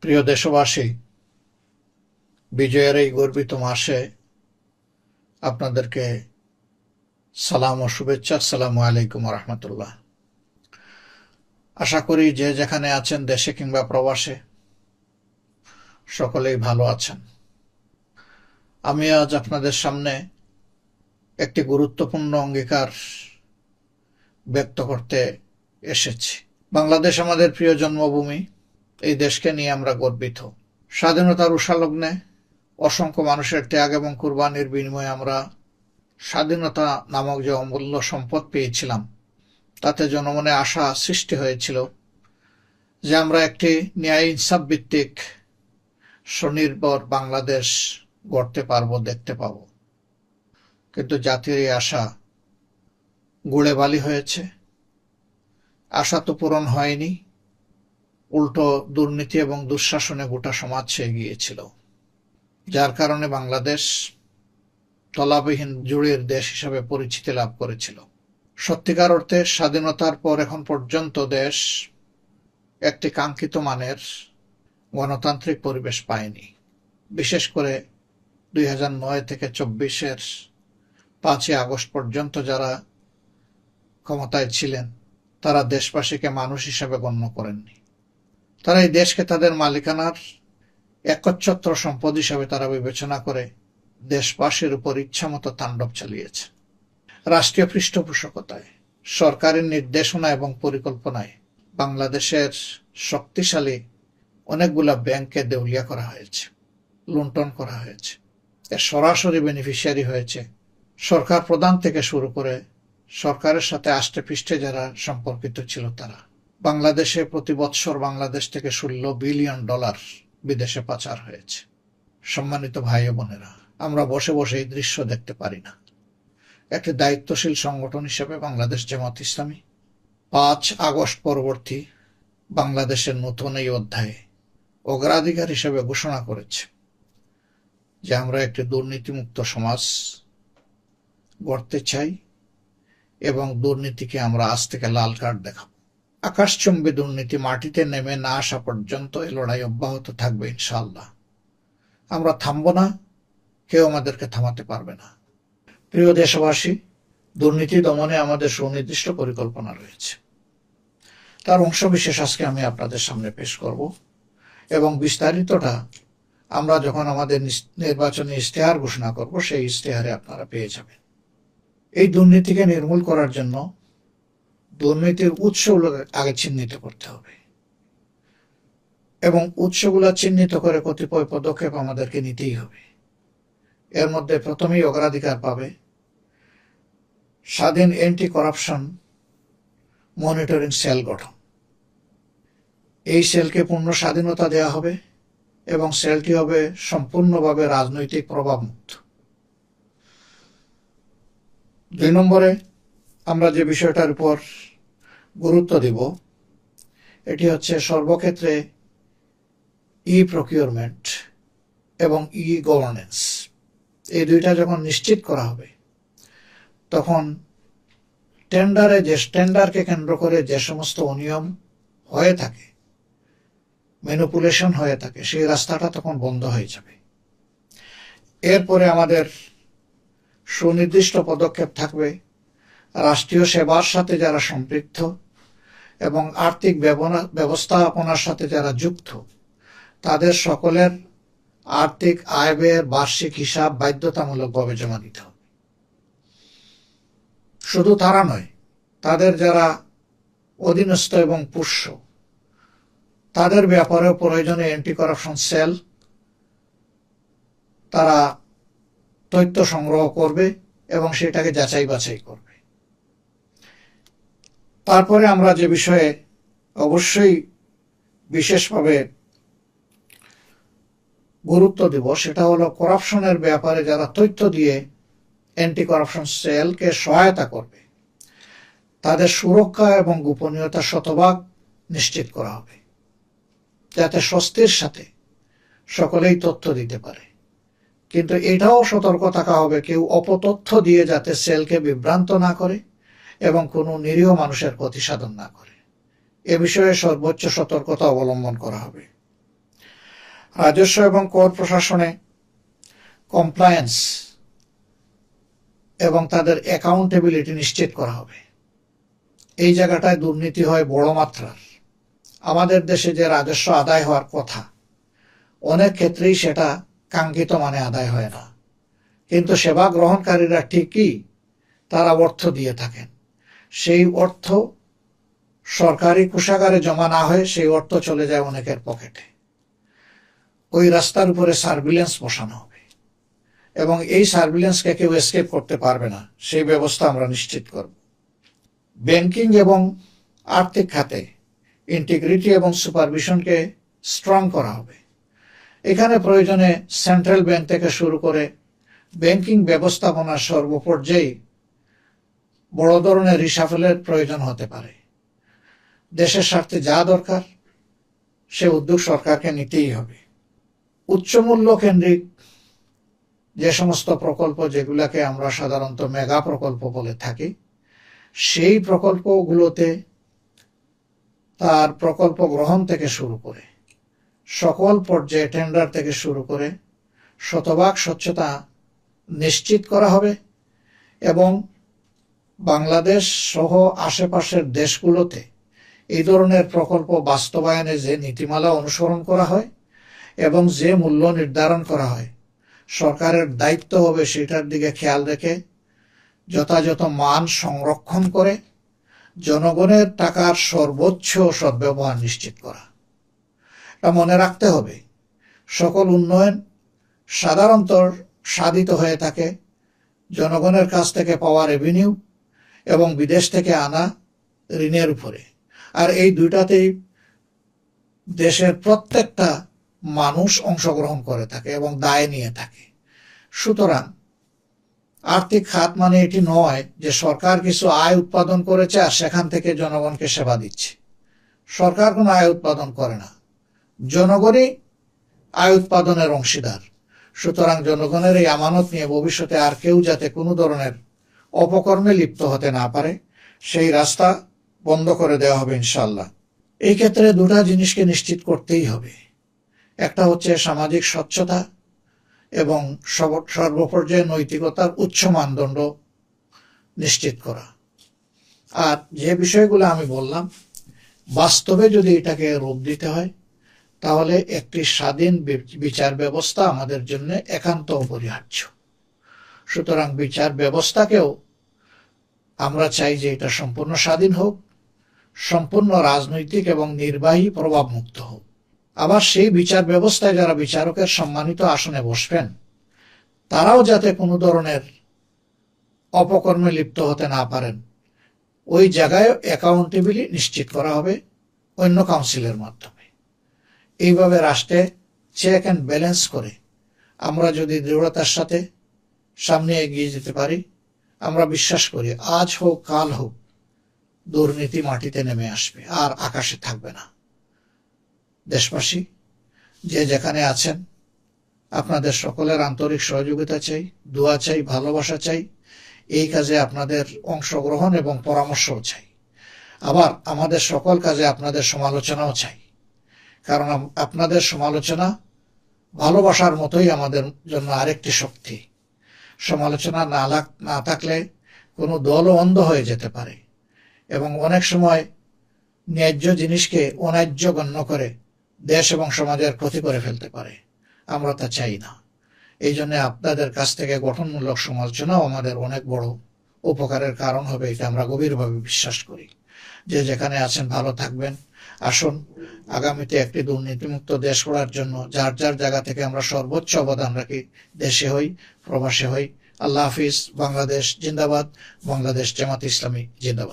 প্রিয় দেশবাসী, বিজয়ের এই গর্বিত মাসে আপনাদেরকে সালাম ও শুভেচ্ছা। আসসালামু আলাইকুম রহমতুল্লাহ। আশা করি যে যেখানে আছেন, দেশে কিংবা প্রবাসে, সকলেই ভালো আছেন। আমি আজ আপনাদের সামনে একটি গুরুত্বপূর্ণ অঙ্গীকার ব্যক্ত করতে এসেছি। বাংলাদেশ আমাদের প্রিয় জন্মভূমি। এই দেশকে নিয়ে আমরা গর্বিত। স্বাধীনতার উষালগ্নে অসংখ্য মানুষের ত্যাগ এবং কুরবানির বিনিময়ে আমরা স্বাধীনতা নামক যে অমূল্য সম্পদ পেয়েছিলাম, তাতে জনমনে আশা সৃষ্টি হয়েছিল যে আমরা একটি ন্যায় ইনসাফ ভিত্তিক স্বনির্ভর বাংলাদেশ গড়তে পারবো, দেখতে পাব। কিন্তু জাতির এই আশা গুড়ে বালি হয়েছে। আশা তো পূরণ হয়নি, উল্টো দুর্নীতি এবং দুঃশাসনে গোটা সমাজ ছেয়ে গিয়েছিল, যার কারণে বাংলাদেশ তলাবিহীন জুড়ির দেশ হিসাবে পরিচিতি লাভ করেছিল। সত্যিকার অর্থে স্বাধীনতার পর এখন পর্যন্ত দেশ একটি কাঙ্ক্ষিত মানের গণতান্ত্রিক পরিবেশ পায়নি। বিশেষ করে 2009 থেকে 24-এর 5ই আগস্ট পর্যন্ত যারা ক্ষমতায় ছিলেন, তারা দেশবাসীকে মানুষ হিসাবে গণ্য করেননি। তারা এই দেশকে তাদের মালিকানার একচ্ছত্র সম্পদ হিসাবে তারা বিবেচনা করে দেশবাসীর উপর ইচ্ছামতো তাণ্ডব চালিয়েছে। রাষ্ট্রীয় পৃষ্ঠপোষকতায়, সরকারের নির্দেশনা এবং পরিকল্পনায় বাংলাদেশের শক্তিশালী অনেকগুলা ব্যাংককে দেউলিয়া করা হয়েছে, লুণ্ঠন করা হয়েছে। এর সরাসরি বেনিফিশিয়ারি হয়েছে সরকার প্রধান থেকে শুরু করে সরকারের সাথে আষ্টে পৃষ্ঠে যারা সম্পর্কিত ছিল তারা। বাংলাদেশে প্রতি বৎসর বাংলাদেশ থেকে $16 বিলিয়ন বিদেশে পাচার হয়েছে। সম্মানিত ভাই ও বোনেরা, আমরা বসে বসে এই দৃশ্য দেখতে পারি না। একটি দায়িত্বশীল সংগঠন হিসেবে বাংলাদেশ জামাত ইসলামী 5 আগস্ট পরবর্তী বাংলাদেশের নতুন এই অধ্যায়ে অগ্রাধিকার হিসেবে ঘোষণা করেছে যে আমরা একটি দুর্নীতিমুক্ত সমাজ গড়তে চাই এবং দুর্নীতিকে আমরা আজ থেকে লাল কার্ড দেখাবো। আকাশচুম্বী দুর্নীতি মাটিতে নেমে না আসা পর্যন্ত এই লড়াই অব্যাহত থাকবে ইনশাআল্লাহ। আমরা থামবো না, কেউ আমাদেরকে থামাতে পারবে না। প্রিয় দেশবাসী, দুর্নীতি দমনে আমাদের সুনির্দিষ্ট পরিকল্পনা রয়েছে। তার অংশবিশেষ আজকে আমি আপনাদের সামনে পেশ করব এবং বিস্তারিতটা আমরা যখন আমাদের নির্বাচনী ইশতেহার ঘোষণা করব, সেই ইশতেহারে আপনারা পেয়ে যাবেন। এই দুর্নীতিকে নির্মূল করার জন্য দুর্নীতির উৎসগুলো আগে চিহ্নিত করতে হবে এবং উৎসগুলো চিহ্নিত করে কতিপয় পদক্ষেপ আমাদেরকে নিতেই হবে। এর মধ্যে প্রথমেই অগ্রাধিকার পাবে স্বাধীন অ্যান্টি করাপশন মনিটরিং সেল গঠন। এই সেলকে পূর্ণ স্বাধীনতা দেওয়া হবে এবং সেলটি হবে সম্পূর্ণভাবে রাজনৈতিক প্রভাবমুক্ত। 2 নম্বরে আমরা যে বিষয়টার উপর গুরুত্ব দিব, এটি হচ্ছে সর্বক্ষেত্রে প্রকিউরমেন্ট এবং গভর্নেন্স। এই দুইটা যখন নিশ্চিত করা হবে, তখন টেন্ডারকে কেন্দ্র করে যে সমস্ত অনিয়ম হয়ে থাকে, ম্যানিপুলেশন হয়ে থাকে, সেই রাস্তাটা তখন বন্ধ হয়ে যাবে। এরপরে আমাদের সুনির্দিষ্ট পদক্ষেপ থাকবে রাষ্ট্রীয় সেবার সাথে যারা সম্পৃক্ত এবং আর্থিক ব্যবস্থাপনার সাথে যারা যুক্ত, তাদের সকলের আর্থিক আয় ব্যয়ের বার্ষিক হিসাব বাধ্যতামূলকভাবে জমা দিতে হবে। শুধু তারা নয়, তাদের যারা অধীনস্থ এবং পোষ্য, তাদের ব্যাপারেও প্রয়োজনে অ্যান্টি করাপশন সেল তারা তথ্য সংগ্রহ করবে এবং সেটাকে যাচাই বাছাই করবে। তারপরে আমরা যে বিষয়ে অবশ্যই বিশেষভাবে গুরুত্ব দেব, সেটা হলো করাপশনের ব্যাপারে যারা তথ্য দিয়ে অ্যান্টি করাপশন সেলকে সহায়তা করবে, তাদের সুরক্ষা এবং গোপনীয়তা শতভাগ নিশ্চিত করা হবে, যাতে স্বস্তির সাথে সকলেই তথ্য দিতে পারে। কিন্তু এটাও সতর্ক থাকা হবে কেউ অপতথ্য দিয়ে যাতে সেলকে বিভ্রান্ত না করে এবং কোনো নিরীহ মানুষের ক্ষতি সাধন না করে। এ বিষয়ে সর্বোচ্চ সতর্কতা অবলম্বন করা হবে। রাজস্ব এবং কর প্রশাসনে কমপ্লায়েন্স এবং তাদের অ্যাকাউন্টেবিলিটি নিশ্চিত করা হবে। এই জায়গাটায় দুর্নীতি হয় বড় মাত্রার। আমাদের দেশে যে রাজস্ব আদায় হওয়ার কথা, অনেক ক্ষেত্রেই সেটা কাঙ্ক্ষিত মানে আদায় হয় না, কিন্তু সেবা গ্রহণকারীরা ঠিকই তারা অর্থ দিয়ে থাকেন। সেই অর্থ সরকারি কোষাগারে জমা না হয়ে সেই অর্থ চলে যায় অনেকের পকেটে। ওই রাস্তার উপরে সার্ভিলেন্স বসানো হবে এবং এই সার্ভিলেন্সকে কেউ এসকেপ করতে পারবে না, সেই ব্যবস্থা আমরা নিশ্চিত করব। ব্যাংকিং এবং আর্থিক খাতে ইন্টিগ্রিটি এবং সুপারভিশনকে স্ট্রং করা হবে। এখানে প্রয়োজনে সেন্ট্রাল ব্যাংক থেকে শুরু করে ব্যাংকিং ব্যবস্থাপনার সর্বপর্যায়ে বড় ধরনের রিসাফেলের প্রয়োজন হতে পারে। দেশের স্বার্থে যা দরকার সে উদ্যোগ সরকারকে নিতেই হবে। উচ্চমূল্য কেন্দ্রিক যে সমস্ত প্রকল্প, যেগুলাকে আমরা সাধারণত মেগা প্রকল্প বলে থাকি, সেই প্রকল্পগুলোতে তার প্রকল্প গ্রহণ থেকে শুরু করে সকল পর্যায়ে টেন্ডার থেকে শুরু করে শতভাগ স্বচ্ছতা নিশ্চিত করা হবে এবং বাংলাদেশ সহ আশেপাশের দেশগুলোতে এই ধরনের প্রকল্প বাস্তবায়নে যে নীতিমালা অনুসরণ করা হয় এবং যে মূল্য নির্ধারণ করা হয়, সরকারের দায়িত্ব হবে সেটার দিকে খেয়াল রেখে যথাযথ মান সংরক্ষণ করে জনগণের টাকার সর্বোচ্চ সদ্ব্যবহার নিশ্চিত করা। এটা মনে রাখতে হবে, সকল উন্নয়ন সাধারণত সাধিত হয়ে থাকে জনগণের কাছ থেকে পাওয়া রেভিনিউ এবং বিদেশ থেকে আনা ঋণের উপরে, আর এই দুইটাতেই দেশের প্রত্যেকটা মানুষ অংশগ্রহণ করে থাকে এবং দায় নিয়ে থাকে। সুতরাং আর্থিক খাত মানে এটি নয় যে সরকার কিছু আয় উৎপাদন করেছে আর সেখান থেকে জনগণকে সেবা দিচ্ছে। সরকার কোনো আয় উৎপাদন করে না, জনগণই আয় উৎপাদনের অংশীদার। সুতরাং জনগণের এই আমানত নিয়ে ভবিষ্যতে আর কেউ যাতে কোনো ধরনের অপকর্মে লিপ্ত হতে না পারে, সেই রাস্তা বন্ধ করে দেওয়া হবে ইনশাল্লাহ। এই ক্ষেত্রে দুটা জিনিসকে নিশ্চিত করতেই হবে। একটা হচ্ছে সামাজিক স্বচ্ছতা এবং সর্বপর্যায়ে নৈতিকতার উচ্চ মানদণ্ড নিশ্চিত করা। আর যে বিষয়গুলো আমি বললাম, বাস্তবে যদি এটাকে রূপ দিতে হয় তাহলে একটি স্বাধীন বিচার ব্যবস্থা আমাদের জন্য একান্ত অপরিহার্য। সুতরাং বিচার ব্যবস্থাকেও আমরা চাই যে এটা সম্পূর্ণ স্বাধীন হোক, সম্পূর্ণ রাজনৈতিক এবং নির্বাহী প্রভাব মুক্ত হোক। আবার সেই বিচার ব্যবস্থায় যারা বিচারকের সম্মানিত আসনে বসবেন তারাও যাতে কোনো ধরনের অপকর্মে লিপ্ত হতে না পারেন, ওই জায়গায় অ্যাকাউন্টেবিলিটি নিশ্চিত করা হবে অন্য কাউন্সিলের মাধ্যমে। এইভাবে রাষ্ট্রে চেক অ্যান্ড ব্যালেন্স করে আমরা যদি দৃঢ়তার সাথে সামনে এগিয়ে যেতে পারি, আমরা বিশ্বাস করি আজ হোক কাল হোক দুর্নীতি মাটিতে নেমে আসবে আর আকাশে থাকবে না। দেশবাসী যে যেখানে আছেন, আপনাদের সকলের আন্তরিক সহযোগিতা চাই, দোয়া চাই, ভালোবাসা চাই। এই কাজে আপনাদের অংশগ্রহণ এবং পরামর্শও চাই। আবার আমাদের সকল কাজে আপনাদের সমালোচনাও চাই, কারণ আপনাদের সমালোচনা ভালোবাসার মতোই আমাদের জন্য আরেকটি শক্তি। সমালোচনা না থাকলে কোনো দলও অন্ধ হয়ে যেতে পারে এবং অনেক সময় ন্যায্য জিনিসকে অন্যায্য গণ্য করে দেশ এবং সমাজের ক্ষতি করে ফেলতে পারে। আমরা তা চাই না। এই জন্য আপনাদের কাছ থেকে গঠনমূলক সমালোচনাও আমাদের অনেক বড় উপকারের কারণ হবে, এটা আমরা গভীরভাবে বিশ্বাস করি। যে যেখানে আছেন ভালো থাকবেন। আসুন আগামীতে একটি দুর্নীতিমুক্ত দেশ গড়ার জন্য যার যার জায়গা থেকে আমরা সর্বোচ্চ অবদান রাখি, দেশে হই প্রবাসে হই। আল্লাহ হাফিজ। বাংলাদেশ জিন্দাবাদ। বাংলাদেশ জামাত ইসলামী জিন্দাবাদ।